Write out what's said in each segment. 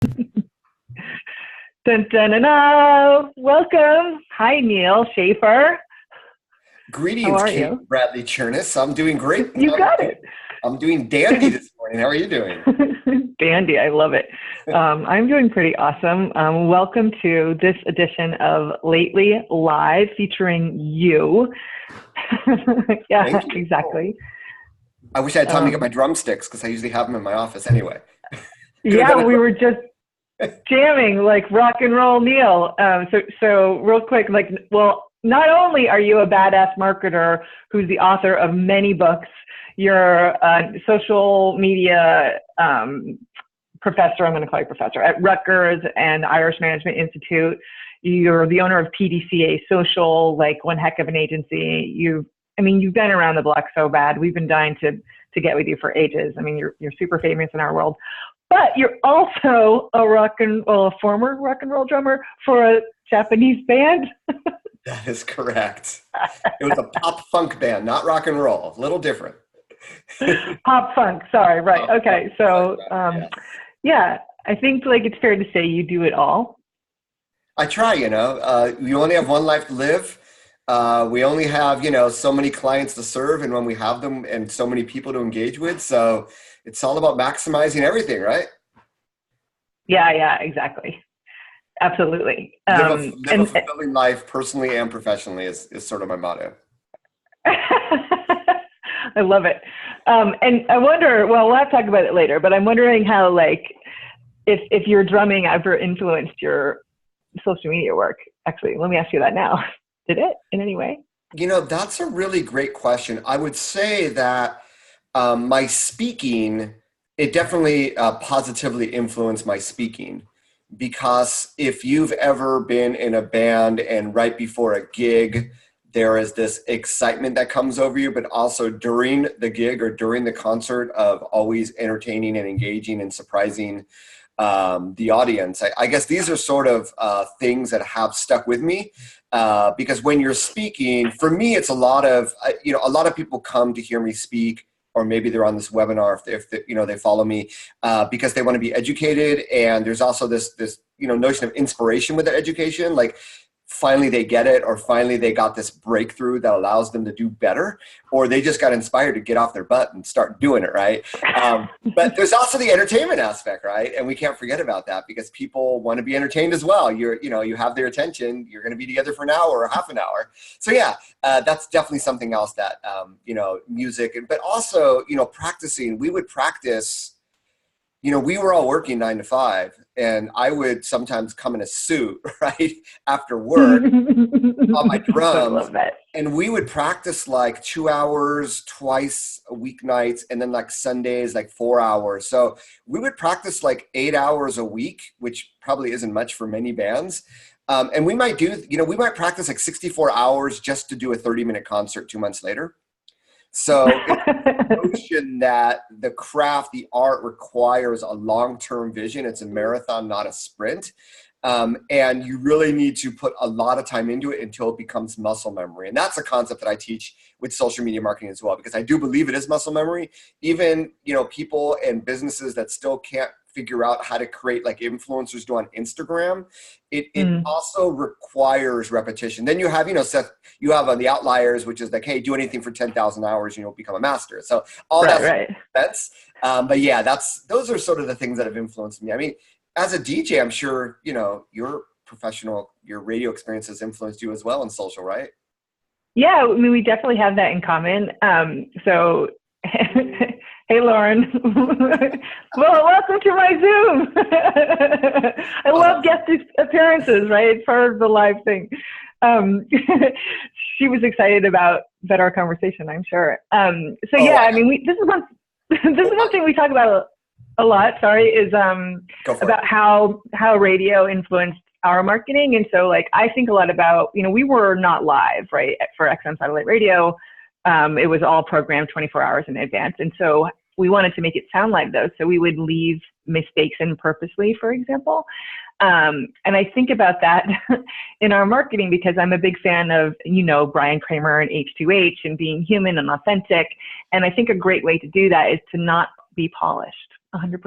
Dun, dun, dun, dun. Welcome. Hi, Neal Schaffer. How Greetings, are Kate you? Bradley Chernus. I'm doing great. You got it. I'm doing dandy this morning. How are you doing? Dandy. I love it. I'm doing pretty awesome. Welcome to this edition of Lately Live featuring you. Yeah, Thank you. Oh, exactly. I wish I had time to get my Um, drumsticks because I usually have them in my office anyway. Could have yeah, been a we were just jamming like rock and roll Neal. So real quick, not only are you a badass marketer who's the author of many books, you're a social media professor, I'm going to call you professor, at Rutgers and Irish Management Institute. You're the owner of PDCA Social, like one heck of an agency. You've been around the block so bad. We've been dying to get with you for ages. I mean, you're super famous in our world. But you're also a former rock and roll drummer for a Japanese band. That is correct. It was a pop funk band, not rock and roll. A little different. Pop funk. Sorry, right. Pop funk. Okay. Sorry So, about it. Yeah. yeah, I think like it's fair to say you do it all. I try, we only have one life to live. We only have, so many clients to serve and when we have them and so many people to engage with. So it's all about maximizing everything, right? Yeah, exactly. Absolutely. Live a live a And fulfilling life personally and professionally is sort of my motto. I love it. And I wonder, well, we'll have to talk about it later, but I'm wondering how, like, if your drumming ever influenced your social media work. Actually, let me ask you that now. Did it in any way? That's a really great question. I would say that my speaking, it definitely positively influenced my speaking because if you've ever been in a band and right before a gig, there is this excitement that comes over you, but also during the gig or during the concert of always entertaining and engaging and surprising the audience. I guess these are sort of things that have stuck with me because when you're speaking, for me, it's a lot of people come to hear me speak, or maybe they're on this webinar if they follow me because they want to be educated, and there's also this notion of inspiration with their education, like finally they get it, or finally they got this breakthrough that allows them to do better, or they just got inspired to get off their butt and start doing it, right? But there's also the entertainment aspect, right? And we can't forget about that because people want to be entertained as well. You have their attention. You're going to be together for an hour or half an hour. So yeah, that's definitely something else that, music, but also, practicing. We would practice. We were all working 9 to 5, and I would sometimes come in a suit, right, after work on my I drums, love that. and we would practice like 2 hours twice a weeknights, and then like Sundays, like 4 hours. So we would practice like 8 hours a week, which probably isn't much for many bands. And we might practice like 64 hours just to do a 30-minute concert 2 months later. So it's the notion that the craft, the art requires a long-term vision. It's a marathon, not a sprint. And you really need to put a lot of time into it until it becomes muscle memory. And that's a concept that I teach with social media marketing as well, because I do believe it is muscle memory. Even, people and businesses that still can't figure out how to create like influencers do on Instagram, it Mm, also requires repetition. Then you have, Seth, you have the outliers, which is like, hey, do anything for 10,000 hours and you'll become a master. So all right, that's right. sense. But yeah, those are sort of the things that have influenced me. I mean, as a DJ, I'm sure, your radio experience has influenced you as well in social, right? Yeah, I mean, we definitely have that in common. So, hey, Lauren. Well, welcome to my Zoom. I love Awesome. guest appearances, right? It's part of the live thing. Um, she was excited about our conversation, I'm sure. So Oh, yeah, I mean, this is one this is oh, one thing we talk about a lot. Sorry, is go for it. about how radio influenced our marketing. And so like I think a lot about, we were not live, right, for XM satellite radio. It was all programmed 24 hours in advance. And so we wanted to make it sound like those. So we would leave mistakes in purposely, for example. And I think about that in our marketing because I'm a big fan of, Brian Kramer and H2H and being human and authentic. And I think a great way to do that is to not be polished 100%,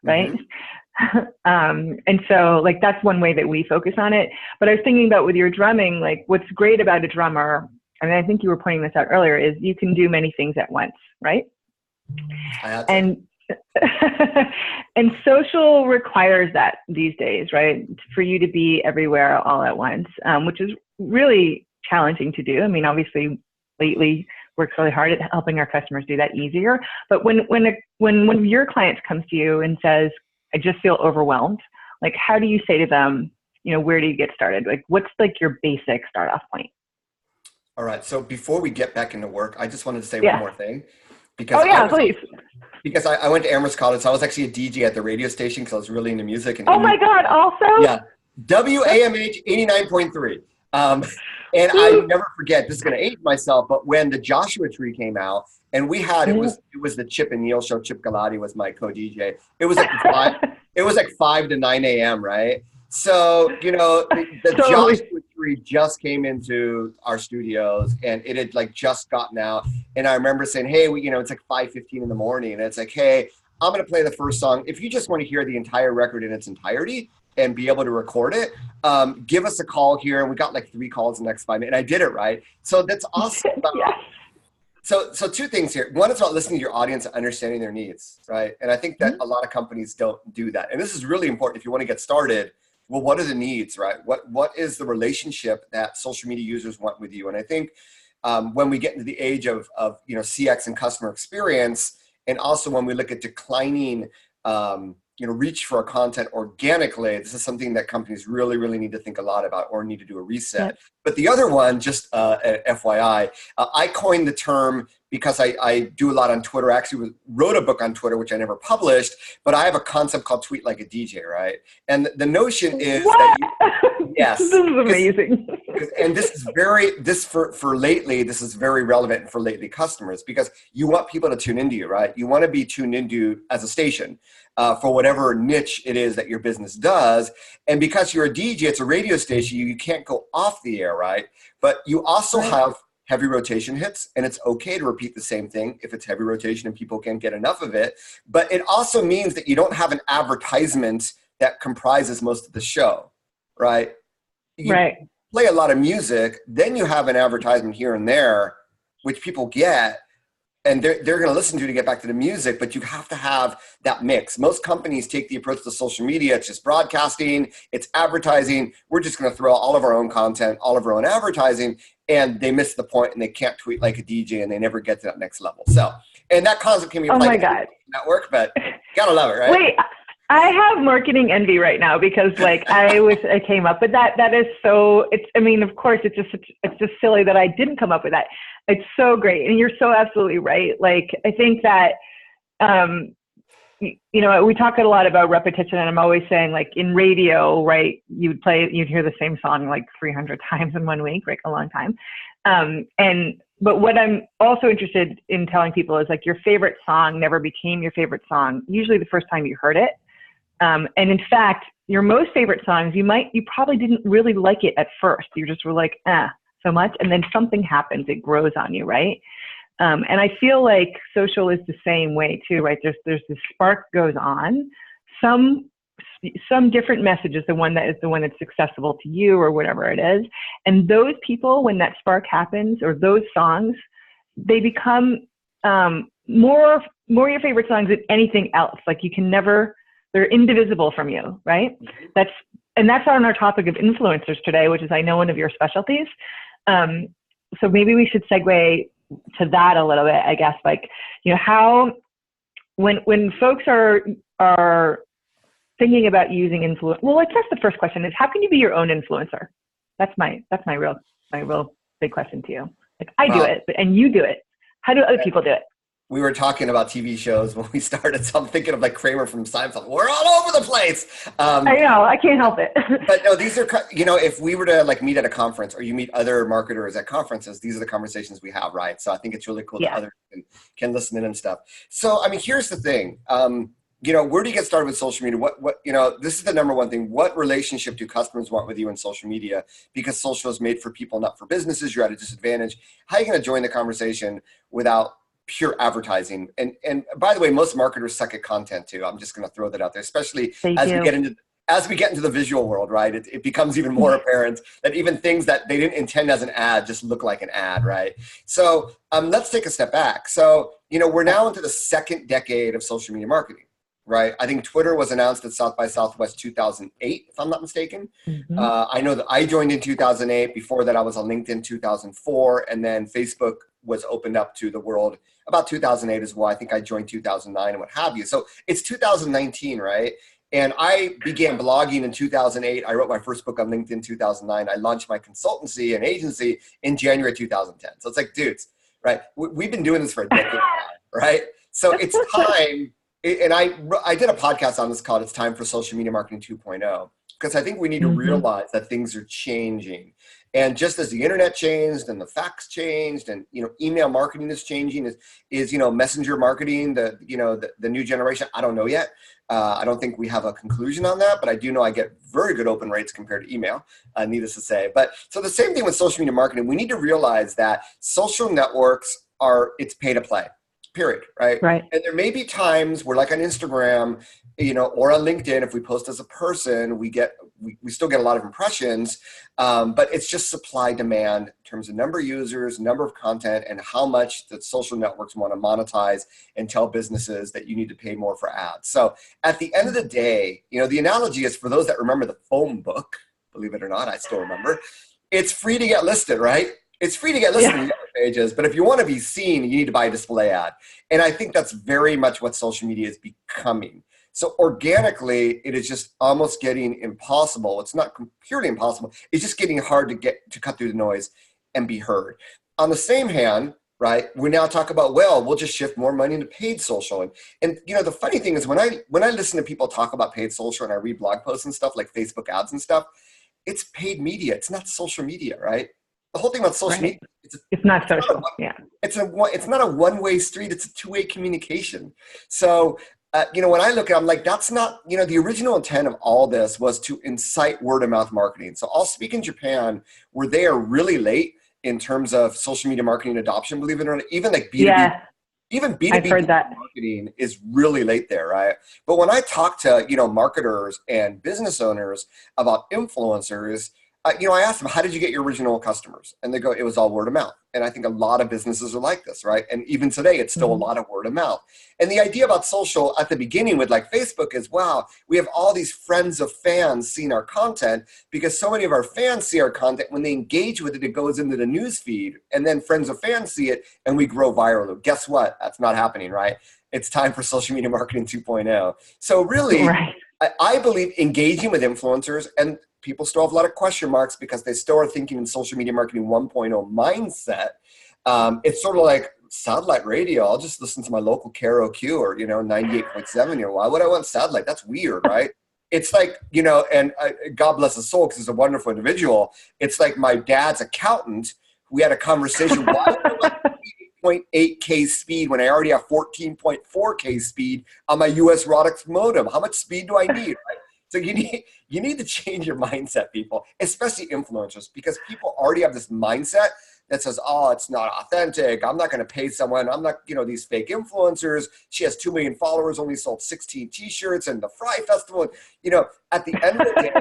right? Hmm. And so like, that's one way that we focus on it. But I was thinking about with your drumming, like what's great about a drummer, and I think you were pointing this out earlier, is you can do many things at once, right? I had to. And and social requires that these days, right? For you to be everywhere all at once, which is really challenging to do. I mean, obviously, lately works really hard at helping our customers do that easier. But when one of your clients comes to you and says, "I just feel overwhelmed," like, how do you say to them, you know, where do you get started? Like, what's like your basic start off point? All right. So before we get back into work, I just wanted to say Yeah. one more thing. Because Please. Because I went to Amherst College. So I was actually a DJ at the radio station because I was really into music. And Oh my God, also? Yeah. WAMH 89.3. And I never forget, this is going to age myself, but when the Joshua Tree came out, and we had, it was the Chip and Neal show. Chip Galati was my co-DJ. It was like 5 to 9 a.m., right? So, you know, the Totally. Joshua Tree just came into our studios, and it had like just gotten out. And I remember saying, hey, it's like 5:15 in the morning, and it's like, hey, I'm going to play the first song. If you just want to hear the entire record in its entirety and be able to record it, give us a call here. And we got like 3 calls in the next 5 minutes, and I did it, right? So that's awesome. Yes. So 2 things here. One is about listening to your audience and understanding their needs, right? And I think that a lot of companies don't do that. And this is really important if you want to get started. Well, what are the needs, right? What is the relationship that social media users want with you? And I think when we get into the age of CX and customer experience, and also when we look at declining reach for our content organically, this is something that companies really, really need to think a lot about or need to do a reset. Yep. But the other one, just FYI, I coined the term because I do a lot on Twitter. I actually wrote a book on Twitter, which I never published, but I have a concept called tweet like a DJ, right? And the notion is yes. This is amazing. And this is for lately, this is very relevant for lately customers, because you want people to tune into you, right? You want to be tuned into as a station for whatever niche it is that your business does. And because you're a DJ, it's a radio station, you can't go off the air, right? But you also have heavy rotation hits, and it's okay to repeat the same thing if it's heavy rotation and people can't get enough of it. But it also means that you don't have an advertisement that comprises most of the show, right? You play a lot of music, then you have an advertisement here and there, which people get, and they're going to listen to get back to the music, but you have to have that mix. Most companies take the approach to social media. It's just broadcasting, it's advertising. We're just going to throw all of our own content, all of our own advertising, and they miss the point, and they can't tweet like a DJ, and they never get to that next level. So, and that concept can be applied to network, but you got to love it, right? Wait, I have marketing envy right now because like I came up with that. That is so, of course it's just silly that I didn't come up with that. It's so great. And you're so absolutely right. Like, I think that, we talk a lot about repetition, and I'm always saying, like, in radio, right, you'd hear the same song like 300 times in 1 week, like a long time. But what I'm also interested in telling people is, like, your favorite song never became your favorite song, usually the first time you heard it. And in fact, your most favorite songs, you probably didn't really like it at first. You just were like, so much. And then something happens, it grows on you, right? And I feel like social is the same way too, right? There's this spark goes on. Some different message is the one that's accessible to you or whatever it is. And those people, when that spark happens, or those songs, they become more your favorite songs than anything else. Like, you can never, they're indivisible from you, right? That's on our topic of influencers today, which is, I know, one of your specialties. So maybe we should segue to that a little bit, I guess. Like, how, when folks are thinking about using influence, well, I guess the first question is, how can you be your own influencer? That's my real big question to you. Like, I do it, and you do it. How do other people do it? We were talking about TV shows when we started, so I'm thinking of like Kramer from Seinfeld. We're all over the place. I know, I can't help it. But no, these are, if we were to like meet at a conference, or you meet other marketers at conferences, these are the conversations we have, right? So I think it's really cool that others can listen in and stuff. So, here's the thing. Where do you get started with social media? This is the number one thing. What relationship do customers want with you in social media? Because social is made for people, not for businesses. You're at a disadvantage. How are you going to join the conversation without pure advertising. And by the way, most marketers suck at content too. I'm just going to throw that out there, especially as we get into the visual world, right? It becomes even more apparent that even things that they didn't intend as an ad just look like an ad, right? So let's take a step back. So, we're now into the second decade of social media marketing, right? I think Twitter was announced at South by Southwest 2008, if I'm not mistaken. I know that I joined in 2008. Before that, I was on LinkedIn 2004. And then Facebook was opened up to the world about 2008 as well. I think I joined 2009 and what have you. So it's 2019, right? And I began blogging in 2008. I wrote my first book on LinkedIn in 2009. I launched my consultancy and agency in January 2010. So it's like, dudes, right? We've been doing this for a decade now, right? So it's time. And I did a podcast on this called It's Time for Social Media Marketing 2.0, because I think we need to realize that things are changing. And just as the internet changed and the facts changed and, email marketing is changing, is messenger marketing, the new generation, I don't know yet. I don't think we have a conclusion on that, but I do know I get very good open rates compared to email, needless to say. But so the same thing with social media marketing, we need to realize that social networks it's pay to play. Period. Right. And there may be times where, like on Instagram, or on LinkedIn, if we post as a person, we still get a lot of impressions, but it's just supply demand in terms of number of users, number of content, and how much the social networks want to monetize and tell businesses that you need to pay more for ads. So at the end of the day, the analogy is, for those that remember the phone book, believe it or not, I still remember, it's free to get listed, right? It's free to get listed in the other pages, but if you want to be seen, you need to buy a display ad. And I think that's very much what social media is becoming. So organically, it is just almost getting impossible. It's not purely impossible. It's just getting hard to cut through the noise and be heard. On the same hand, right, we now talk about, we'll just shift more money into paid social. And the funny thing is, when I listen to people talk about paid social and I read blog posts and stuff like Facebook ads and stuff, it's paid media. It's not social media, right? The whole thing about social media, it's not social. It's not a one-way street. It's a two-way communication. So, when I look at it, I'm like, that's not, the original intent of all this was to incite word-of-mouth marketing. So I'll speak in Japan, where they are really late in terms of social media marketing adoption, believe it or not. Even like B2B, even B2B marketing is really late there, right? But when I talk to, marketers and business owners about influencers, I asked them, how did you get your original customers? And they go, it was all word of mouth. And I think a lot of businesses are like this, right? And even today, it's still a lot of word of mouth. And the idea about social at the beginning with like Facebook is, wow, we have all these friends of fans seeing our content, because so many of our fans see our content. When they engage with it, it goes into the news feed, and then friends of fans see it and we grow viral. Guess what? That's not happening, right? It's time for social media marketing 2.0. So really, I believe engaging with influencers, and people still have a lot of question marks because they still are thinking in social media marketing 1.0 mindset. It's sort of like satellite radio. I'll just listen to my local KROQ or, 98.7. Why would I want satellite? That's weird, right? It's like, and God bless his soul, because he's a wonderful individual. It's like my dad's accountant. We had a conversation. Why would I want 0.8K speed when I already have 14.4K speed on my US Rodix modem? How much speed do I need, right? So you need to change your mindset, people, especially influencers, because people already have this mindset that says, oh, it's not authentic. I'm not going to pay someone. I'm not, these fake influencers. She has 2 million followers, only sold 16 t-shirts and the Fry Festival. At the end of the day,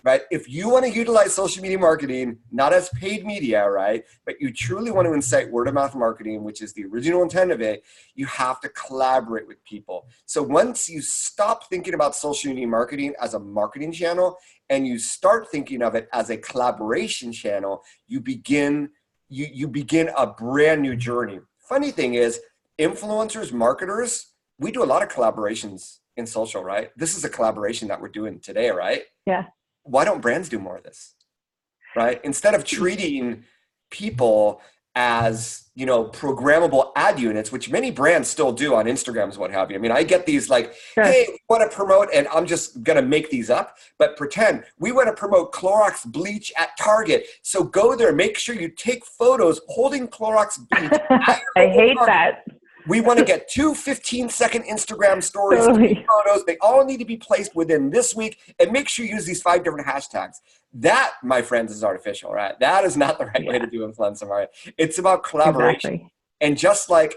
right, if you want to utilize social media marketing, not as paid media, right, but you truly want to incite word of mouth marketing, which is the original intent of it, you have to collaborate with people. So once you stop thinking about social media marketing as a marketing channel and you start thinking of it as a collaboration channel, you begin a brand new journey. Funny thing is, influencers, marketers, we do a lot of collaborations in social, right? This is a collaboration that we're doing today, right? Yeah. Why don't brands do more of this, right? Instead of treating people as, programmable ad units, which many brands still do on Instagrams, what have you. I mean, I get these like, hey, we want to promote, and I'm just going to make these up, but pretend we want to promote Clorox bleach at Target. So go there, make sure you take photos holding Clorox bleach. I hate that. We want to get 2 15-second Instagram stories, 3 photos. They all need to be placed within this week, and make sure you use these 5 different hashtags. That, my friends, is artificial, right? That is not the right way to do influencer marketing. It's about collaboration. Exactly. And just like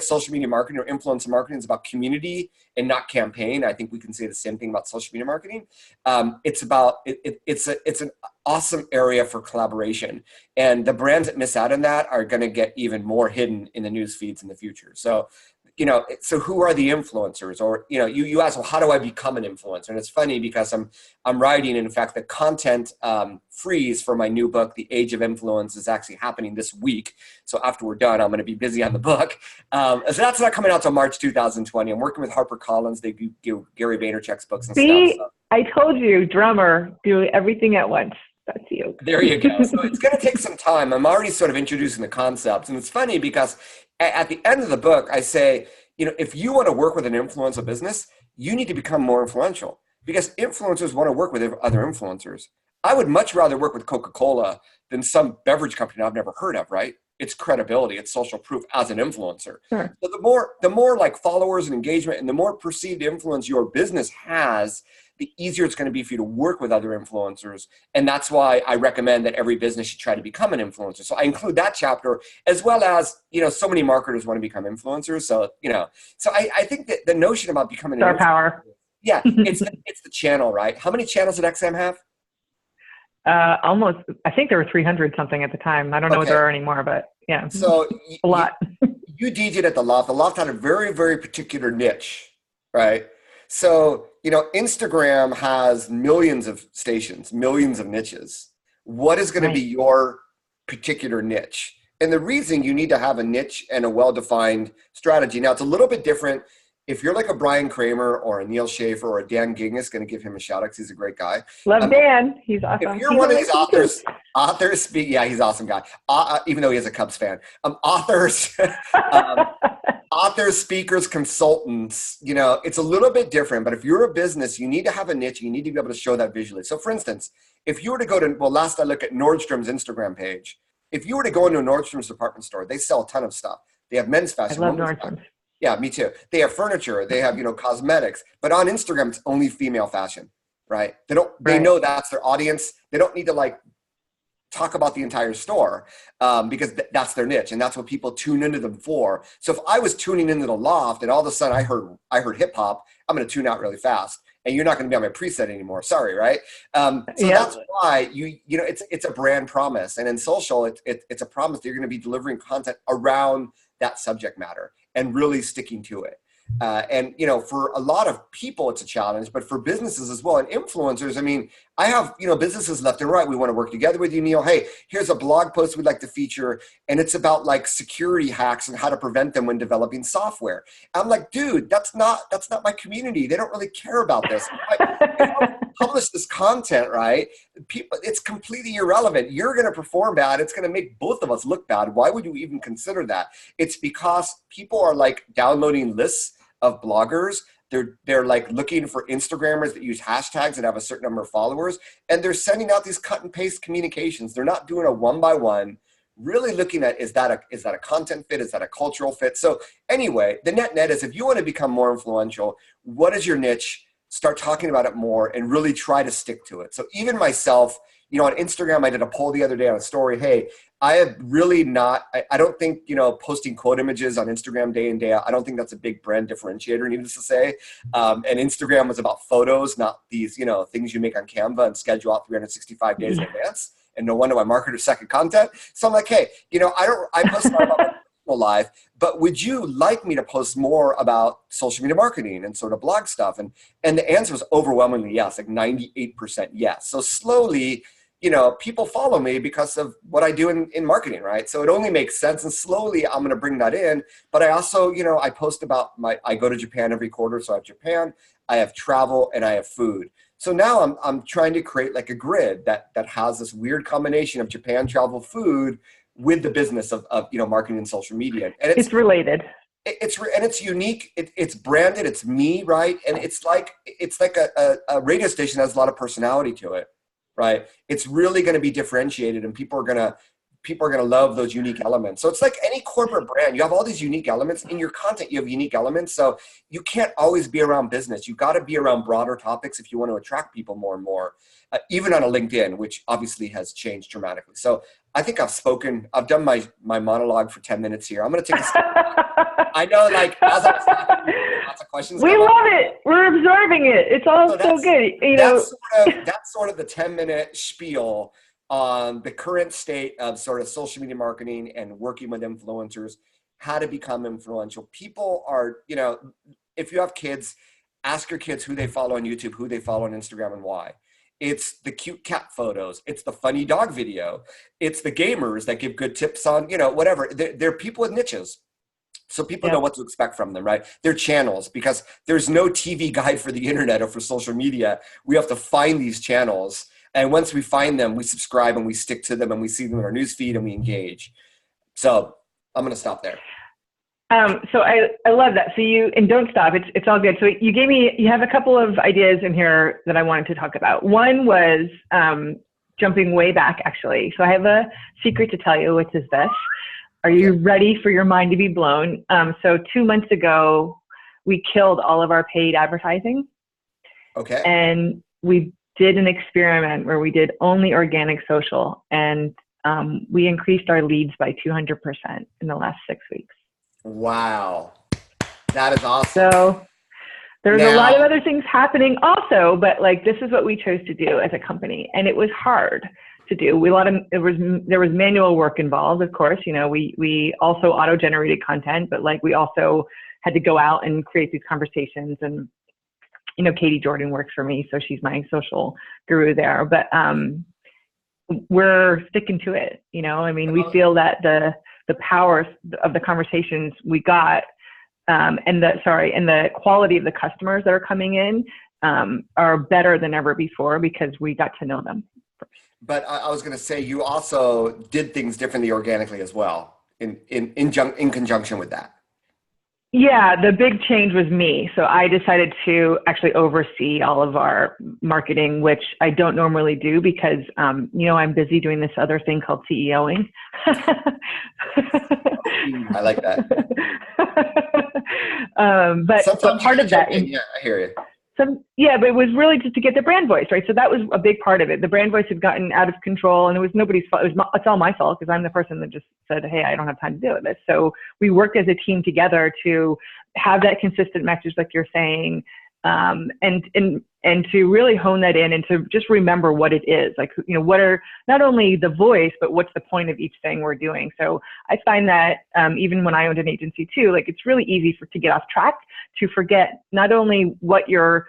social media marketing or influencer marketing is about community and not campaign, I think we can say the same thing about social media marketing. It's an awesome area for collaboration, and the brands that miss out on that are going to get even more hidden in the news feeds in the future. So, so who are the influencers? Or, you ask, well, how do I become an influencer? And it's funny because I'm writing, in fact, the content freeze for my new book, The Age of Influence, is actually happening this week. So after we're done, I'm going to be busy on the book. So that's not coming out till March 2020. I'm working with HarperCollins. They do Gary Vaynerchuk's books and stuff. So. I told you, drummer, do everything at once. That's you. There you go. So it's going to take some time. I'm already sort of introducing the concepts. And it's funny because at the end of the book, I say, if you want to work with an influencer business, you need to become more influential, because influencers want to work with other influencers. I would much rather work with Coca-Cola than some beverage company I've never heard of, right? It's credibility, it's social proof as an influencer. Sure. So the more like followers and engagement and the more perceived influence your business has, the easier it's going to be for you to work with other influencers. And that's why I recommend that every business should try to become an influencer. So I include that chapter, as well as, so many marketers want to become influencers. So, so I think that the notion about becoming Star power. Yeah, it's the channel, right? How many channels did XM have? Almost, I think there were 300 something at the time. I don't know if there are any more, but yeah. So a lot. You DJ'd at the Loft. The Loft had a very, very particular niche, right? So, Instagram has millions of stations, millions of niches. What is going to be your particular niche? And the reason you need to have a niche and a well-defined strategy. Now, it's a little bit different. If you're like a Brian Kramer or a Neal Schaffer or a Dan Gingiss, going to give him a shout out because he's a great guy. Love Dan. He's awesome. If you're one of these authors, yeah, he's an awesome guy. Even though he is a Cubs fan. Authors, speakers, consultants, it's a little bit different. But if you're a business, you need to have a niche. You need to be able to show that visually. So for instance, if you were to go to, last I looked at Nordstrom's Instagram page, if you were to go into a Nordstrom's department store, they sell a ton of stuff. They have men's fashion. I love Nordstrom's. Yeah, me too. They have furniture. They have, cosmetics. But on Instagram, it's only female fashion, right? They know that's their audience. They don't need to talk about the entire store because that's their niche, and that's what people tune into them for. So if I was tuning into the Loft and all of a sudden I heard hip hop, I'm going to tune out really fast, and you're not going to be on my preset anymore. Sorry, right? That's why it's a brand promise, and in social, it's a promise that you're going to be delivering content around that subject matter and really sticking to it. And for a lot of people, it's a challenge, but for businesses as well and influencers, I have, businesses left and right. We want to work together with you, Neal. Hey, here's a blog post we'd like to feature. And it's about security hacks and how to prevent them when developing software. I'm like, dude, that's not my community. They don't really care about this. If I publish this content, right? It's completely irrelevant. You're going to perform bad. It's going to make both of us look bad. Why would you even consider that? It's because people are downloading lists of bloggers. They're looking for Instagrammers that use hashtags that have a certain number of followers, and they're sending out these cut and paste communications. They're not doing a one-by-one, really looking at, is that a content fit? Is that a cultural fit? So anyway, the net is, if you want to become more influential, what is your niche? Start talking about it more and really try to stick to it. So even myself, on Instagram, I did a poll the other day on a story. Hey, I have really not, I don't think, posting quote images on Instagram day in, day out, I don't think that's a big brand differentiator, needless to say. And Instagram was about photos, not these, things you make on Canva and schedule out 365 days in advance. And no wonder why marketers suck at content. So I'm like, hey, I post a lot about my personal life, but would you like me to post more about social media marketing and sort of blog stuff? And the answer was overwhelmingly yes, 98% yes. So slowly, people follow me because of what I do in marketing, right? So it only makes sense. And slowly I'm going to bring that in. But I also, I post about I go to Japan every quarter. So I have Japan, I have travel, and I have food. So now I'm trying to create a grid that has this weird combination of Japan, travel, food with the business of marketing and social media. And it's related. It's unique. It's branded. It's me, right? And it's like a radio station that has a lot of personality to it. Right. It's really going to be differentiated, and people are going to people are going to love those unique elements. So it's like any corporate brand. You have all these unique elements in your content. You have unique elements. So you can't always be around business. You got to be around broader topics if you want to attract people more and more, even on a LinkedIn, which obviously has changed dramatically. So I think I've spoken. I've done my monologue for 10 minutes here. I'm going to take a step back. I know, like, as I was talking, lots of questions. We love it. We're absorbing it. It's all so good. That's sort of the 10-minute spiel on the current state of sort of social media marketing and working with influencers, how to become influential. People are, if you have kids, ask your kids who they follow on YouTube, who they follow on Instagram, and why. It's the cute cat photos. It's the funny dog video. It's the gamers that give good tips on, whatever. They're people with niches. So people know what to expect from them, right? They're channels, because there's no TV guide for the internet or for social media. We have to find these channels. And once we find them, we subscribe and we stick to them and we see them in our newsfeed and we engage. So I'm going to stop there. So I love that. So and don't stop. It's all good. So you have a couple of ideas in here that I wanted to talk about. One was jumping way back, actually. So I have a secret to tell you, which is this. Are you ready for your mind to be blown? So 2 months ago, we killed all of our paid advertising. Okay. And we did an experiment where we did only organic social, and we increased our leads by 200% in the last 6 weeks. Wow. That is awesome. So there's a lot of other things happening also, but like, this is what we chose to do as a company. And it was hard to do. There was manual work involved, of course. We also auto-generated content, but like, we also had to go out and create these conversations. And Katie Jordan works for me, so she's my social guru there. But we're sticking to it. We feel that the power of the conversations we got, and the quality of the customers that are coming in are better than ever before, because we got to know them. But I was going to say, you also did things differently organically as well, in conjunction with that. Yeah, the big change was me. So I decided to actually oversee all of our marketing, which I don't normally do because, I'm busy doing this other thing called CEOing. I like that. But part of that. Yeah, I hear you. But it was really just to get the brand voice, right? So that was a big part of it. The brand voice had gotten out of control, and it was nobody's fault. It's all my fault, because I'm the person that just said, hey, I don't have time to deal with this. So we worked as a team together to have that consistent message, like you're saying, and to really hone that in, and to just remember what it is. Like, what are not only the voice, but what's the point of each thing we're doing. So I find that even when I owned an agency too, like, it's really easy to get off track, to forget not only what your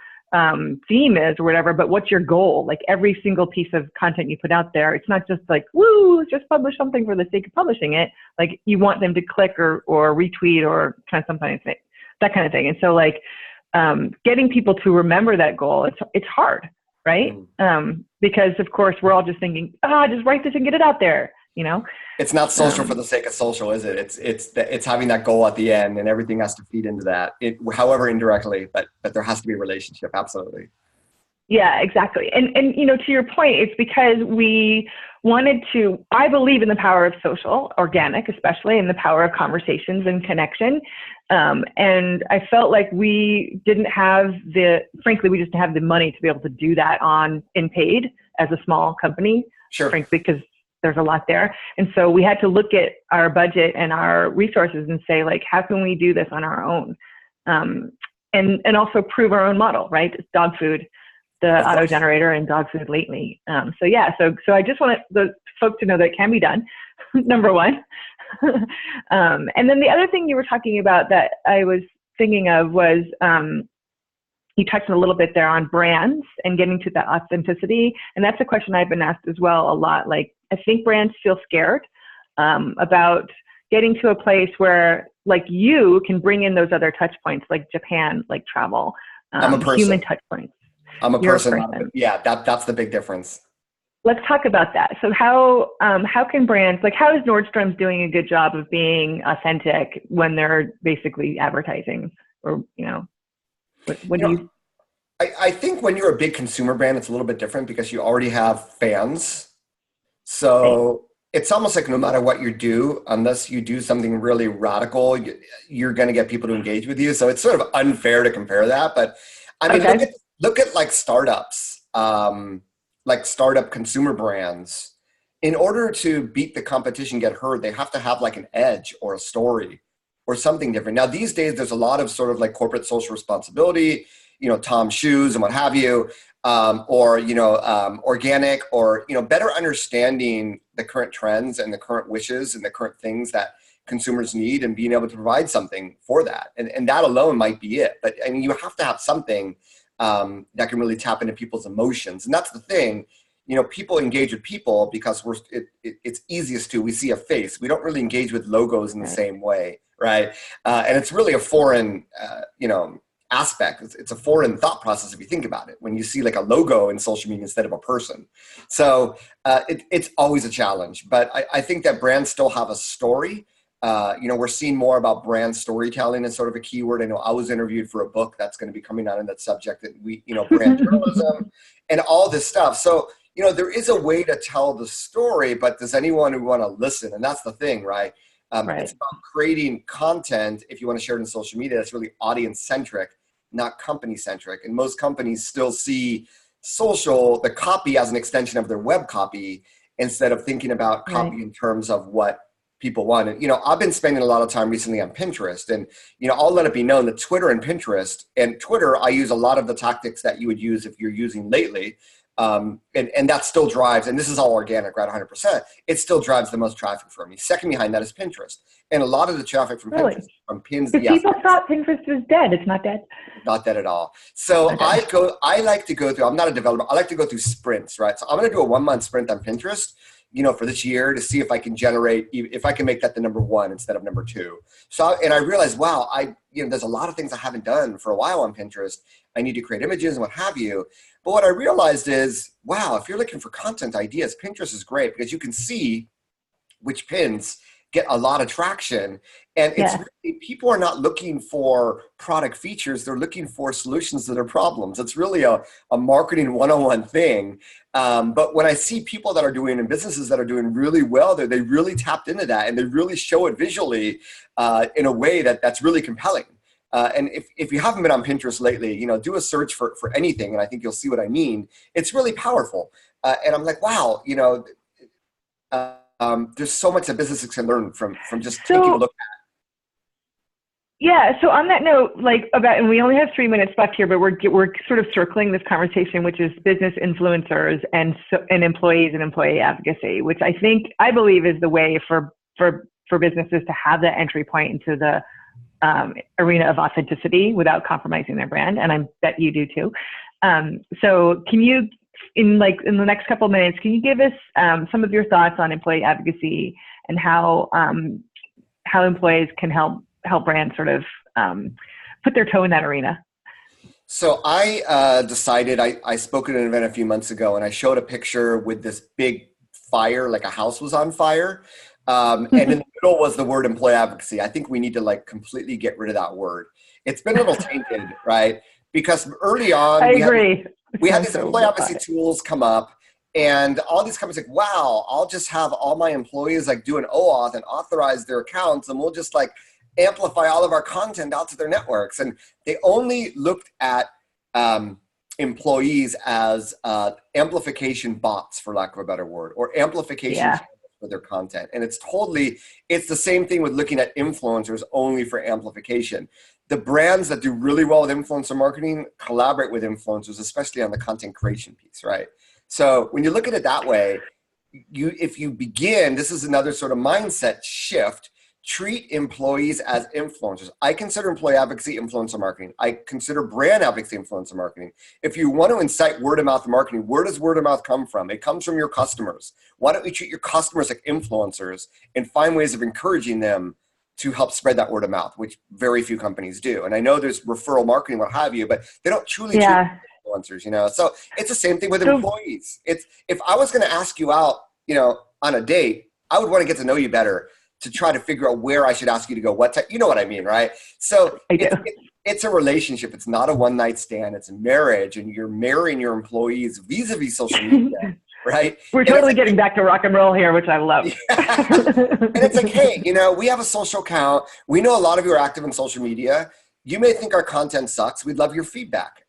theme is or whatever, but what's your goal. Like, every single piece of content you put out there, it's not just like, woo, just publish something for the sake of publishing it. Like, you want them to click or retweet or kind of sometimes that kind of thing. And so like, getting people to remember that goal, it's hard, right? Because of course we're all just thinking, just write this and get it out there. It's not social for the sake of social, is it? It's having that goal at the end, and everything has to feed into that, however indirectly, but there has to be a relationship. Absolutely. Yeah, exactly. And to your point, it's because we wanted to, I believe in the power of social, organic especially, and the power of conversations and connection. And I felt like we just didn't have the money to be able to do that in paid as a small company, sure, frankly, because there's a lot there. And so we had to look at our budget and our resources and say, like, how can we do this on our own? And also prove our own model, right? It's dog food, the auto generator, and dog food lately. So I just want the folks to know that it can be done, number one. And then the other thing you were talking about that I was thinking of was, you touched a little bit there on brands and getting to that authenticity. And that's a question I've been asked as well a lot. Like, I think brands feel scared about getting to a place where, like, you can bring in those other touch points, like Japan, like travel, I'm a person. Human touch points. I'm a person. Yeah, that's the big difference. Let's talk about that. So how can brands, like, how is Nordstrom's doing a good job of being authentic when they're basically advertising, or, what do you? I think when you're a big consumer brand, it's a little bit different because you already have fans. So It's almost like no matter what you do, unless you do something really radical, you're going to get people to engage with you. So it's sort of unfair to compare that. But I mean, Okay. look at like startups, like startup consumer brands. In order to beat the competition, get heard, they have to have like an edge or a story or something different. Now, these days, there's a lot of sort of like corporate social responsibility, Tom Shoes and what have you, or organic, or better understanding the current trends and the current wishes and the current things that consumers need, and being able to provide something for that. And that alone might be it. But I mean, you have to have something that can really tap into people's emotions. And that's the thing. People engage with people because it's easiest to. We see a face. We don't really engage with logos in the same way, right? And it's really a foreign, aspect. It's a foreign thought process if you think about it. When you see like a logo in social media instead of a person, so it's always a challenge. But I think that brands still have a story. We're seeing more about brand storytelling as sort of a keyword. I know I was interviewed for a book that's going to be coming out on that subject, that brand journalism and all this stuff. So there is a way to tell the story, but does anyone who want to listen? And that's the thing, right? Right. It's about creating content, if you want to share it in social media, that's really audience centric, not company centric. And most companies still see social, the copy, as an extension of their web copy, instead of thinking about copy in terms of what people want. And, I've been spending a lot of time recently on Pinterest, and, I'll let it be known that Twitter, I use a lot of the tactics that you would use if you're using lately. And that still drives, and this is all organic, right? 100%. It still drives the most traffic for me. Second behind that is Pinterest. And a lot of the traffic from Pinterest, from pins. Because people thought Pinterest was dead. It's not dead. Not dead at all. So okay. I like to go through, I'm not a developer. I like to go through sprints, right? So I'm going to do a 1 month sprint on Pinterest, for this year, to see if I can if I can make that the number one instead of number two. So, and I realized, wow, there's a lot of things I haven't done for a while on Pinterest. I need to create images and what have you. But what I realized is, wow, if you're looking for content ideas, Pinterest is great because you can see which pins get a lot of traction. And it's really, people are not looking for product features. They're looking for solutions to their problems. It's really a marketing 101 thing. But when I see people that are doing, and businesses that are doing really well, they really tapped into that, and they really show it visually in a way that's really compelling. And if you haven't been on Pinterest lately, do a search for anything, and I think you'll see what I mean. It's really powerful. And I'm like, wow, there's so much that businesses can learn from just taking a look at it. Yeah. So on that note, and we only have 3 minutes left here, but we're sort of circling this conversation, which is business influencers and employees and employee advocacy, which I believe is the way for businesses to have that entry point into the arena of authenticity without compromising their brand. And I bet you do too. So can you, in the next couple of minutes, can you give us some of your thoughts on employee advocacy and how employees can help brands sort of put their toe in that arena? So I decided, I spoke at an event a few months ago, and I showed a picture with this big fire, like a house was on fire. And in the middle was the word employee advocacy. I think we need to completely get rid of that word. It's been a little tainted, right? Because early on, I agree. We had these employee advocacy tools come up, and all these companies wow, I'll just have all my employees do an OAuth and authorize their accounts, and we'll just amplify all of our content out to their networks. And they only looked at employees as amplification bots, for lack of a better word, or amplification for their content. And it's the same thing with looking at influencers only for amplification. The brands that do really well with influencer marketing collaborate with influencers, especially on the content creation piece, right? So when you look at it that way, if you begin, this is another sort of mindset shift. Treat employees as influencers. I consider employee advocacy influencer marketing. I consider brand advocacy influencer marketing. If you want to incite word of mouth marketing, where does word of mouth come from? It comes from your customers. Why don't you treat your customers like influencers and find ways of encouraging them to help spread that word of mouth, which very few companies do. And I know there's referral marketing, what have you, but they don't truly treat influencers, So it's the same thing with employees. If I was going to ask you out, on a date, I would want to get to know you better to try to figure out where I should ask you to go. You know what I mean, right? So it's a relationship. It's not a one-night stand. It's a marriage, and you're marrying your employees vis-a-vis social media, right? We're totally getting back to rock and roll here, which I love. And it's like, hey, we have a social account. We know a lot of you are active in social media. You may think our content sucks. We'd love your feedback.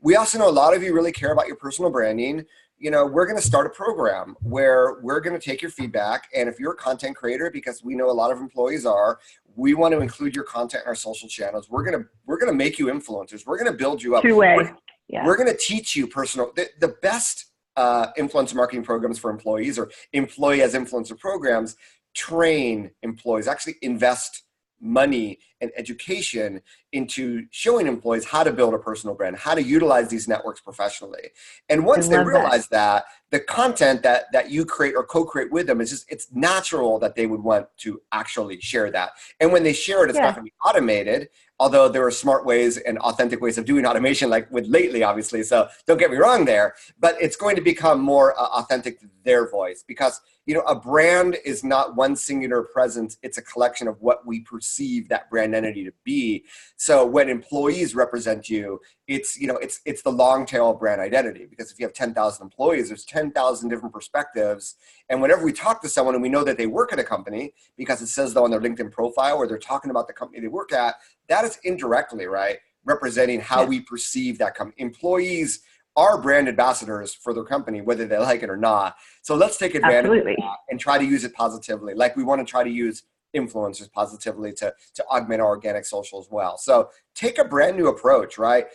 We also know a lot of you really care about your personal branding. We're going to start a program where we're going to take your feedback. And if you're a content creator, because we know a lot of employees are, we want to include your content in our social channels. We're going to make you influencers. We're going to build you up. Two-way. We're going to teach you the best influencer marketing programs for employees, or employee as influencer programs, train employees, actually invest money and education into showing employees how to build a personal brand, how to utilize these networks professionally. And once they realize that, the content that you create or co-create with them it's natural that they would want to actually share that. And when they share it, it's not going to be automated, although there are smart ways and authentic ways of doing automation, like with Lately, obviously. So don't get me wrong there, but it's going to become more authentic to their voice, because a brand is not one singular presence. It's a collection of what we perceive that brand entity to be. So when employees represent you, it's the long tail of brand identity, because if you have 10,000 employees, there's 10,000 different perspectives. And whenever we talk to someone and we know that they work at a company, because it says though on their LinkedIn profile, or they're talking about the company they work at, that is indirectly, right, representing how we perceive that company. Employees are brand ambassadors for their company, whether they like it or not. So let's take advantage of that and try to use it positively. Like we want to try to use influencers positively to augment our organic social as well. So take a brand new approach, right?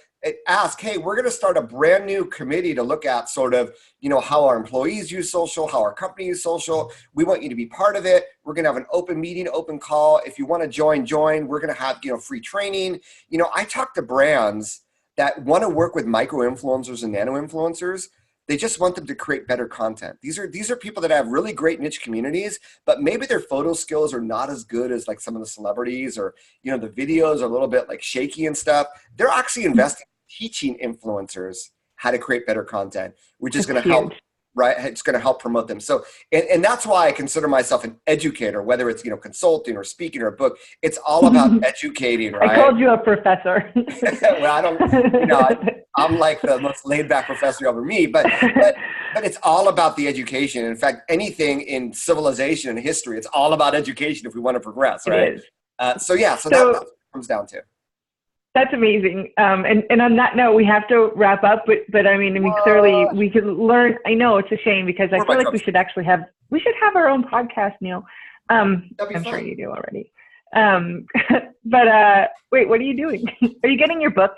Ask, hey, we're going to start a brand new committee to look at sort of, how our employees use social, how our company use social. We want you to be part of it. We're going to have an open meeting, open call. If you want to join. We're going to have, free training. I talk to brands that want to work with micro influencers and nano influencers. They just want them to create better content. These are people that have really great niche communities, but maybe their photo skills are not as good as like some of the celebrities, or, the videos are a little bit like shaky and stuff. They're actually investing in teaching influencers how to create better content, which is going to help, right? It's going to help promote them. So, and that's why I consider myself an educator, whether it's, consulting or speaking or a book. It's all about educating, right? I called you a professor. Well, I don't, I'm like the most laid back professor you ever meet, but it's all about the education. In fact, anything in civilization and history, it's all about education if we want to progress, right? So that's what it comes down to. That's amazing. And on that note, we have to wrap up, but I mean, clearly we can learn. I know it's a shame, because I feel like we should have our own podcast, Neal. I'm sure you do already. But wait, what are you doing? Are you getting your book?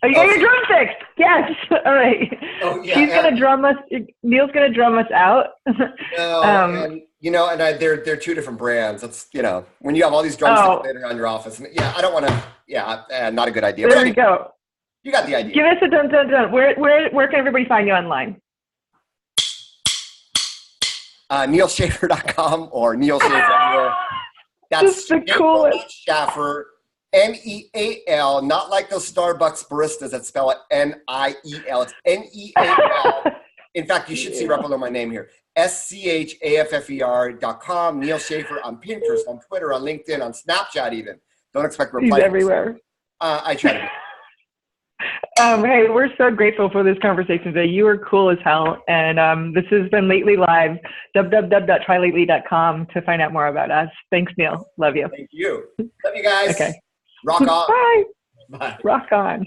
Are you getting your drumsticks? Yes. All right. Oh, yeah, She's gonna drum us. Neal's gonna drum us out. No, they're two different brands. It's when you have all these drumsticks later around your office, and I don't want to. Yeah, not a good idea. There we go. You got the idea. Give us a dun. Where can everybody find you online? NealSchaffer.com or Neal Schaffer everywhere. That's the coolest. Schaffer. Neal, not like those Starbucks baristas that spell it Niel. It's Neal. In fact, you should see right below my name here. SCHAFFER.com. Neal Schaffer on Pinterest, on Twitter, on LinkedIn, on Snapchat even. Don't expect replies. He's everywhere. I try to be. Hey, we're so grateful for this conversation today. You are cool as hell. And this has been Lately Live, www.trylately.com to find out more about us. Thanks, Neal. Love you. Thank you. Love you guys. Okay. Rock on. Bye. Bye. Rock on.